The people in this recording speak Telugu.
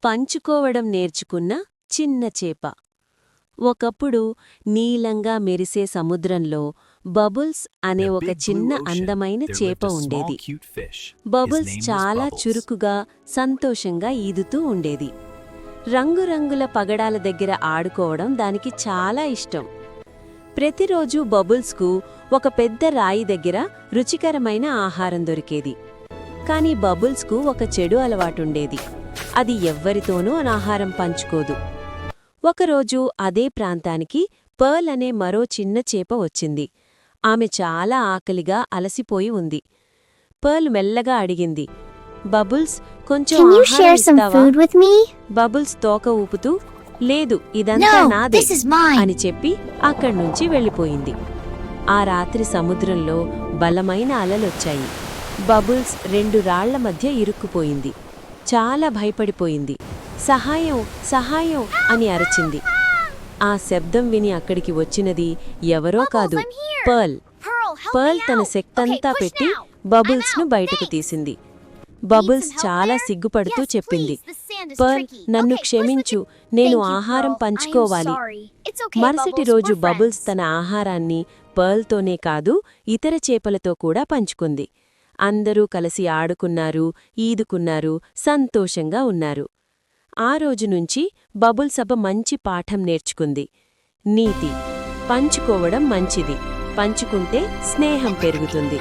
పంచుకోవడం నేర్చుకున్న చిన్న చేప. ఒకప్పుడు నీలంగా మెరిసే సముద్రంలో బబుల్స్ అనే ఒక చిన్న అందమైన చేప ఉండేది. బబుల్స్ చాలా చురుకుగా సంతోషంగా ఈదుతూ ఉండేది. రంగురంగుల పగడాల దగ్గర ఆడుకోవడం దానికి చాలా ఇష్టం. ప్రతిరోజూ బబుల్స్కు ఒక పెద్ద రాయి దగ్గర రుచికరమైన ఆహారం దొరికేది. కాని బబుల్స్కు ఒక చెడు అలవాటుండేది. అది ఎవ్వరితోనూ ఆహారం పంచుకోదు. ఒకరోజు అదే ప్రాంతానికి పర్ల్ అనే మరో చిన్న చేప వచ్చింది. ఆమె చాలా ఆకలిగా అలసిపోయి ఉంది. పర్ల్ మెల్లగా అడిగింది, బబుల్స్, కొంచెం ఆహారం ఇస్తావా? బబుల్స్ తోక ఊపుతూ, లేదు, ఇదంతా నాదే అని చెప్పి అక్కడ్నుంచి వెళ్ళిపోయింది. ఆ రాత్రి సముద్రంలో బలమైన అలలొచ్చాయి. బబుల్స్ 2 రాళ్ల మధ్య ఇరుక్కుపోయింది. చాలా భయపడిపోయింది. సహాయం, సహాయం అని అరచింది. ఆ శబ్దం విని అక్కడికి వచ్చినది ఎవరో కాదు, పర్ల్. పర్ల్ తన శక్తంతా పెట్టి బబుల్స్ను బయటకు తీసింది. బబుల్స్ చాలా సిగ్గుపడుతూ చెప్పింది, పర్ల్, నన్ను క్షమించు, నేను ఆహారం పంచుకోవాలి. మరుసటి రోజు బబుల్స్ తన ఆహారాన్ని పర్ల్తోనే కాదు, ఇతర చేపలతో కూడా పంచుకుంది. అందరూ కలిసి ఆడుకున్నారు, ఈదుకున్నారు, సంతోషంగా ఉన్నారు. ఆ రోజునుంచి బబుల్స్ మంచి పాఠం నేర్చుకుంది. నీతి: పంచుకోవడం మంచిది, పంచుకుంటే స్నేహం పెరుగుతుంది.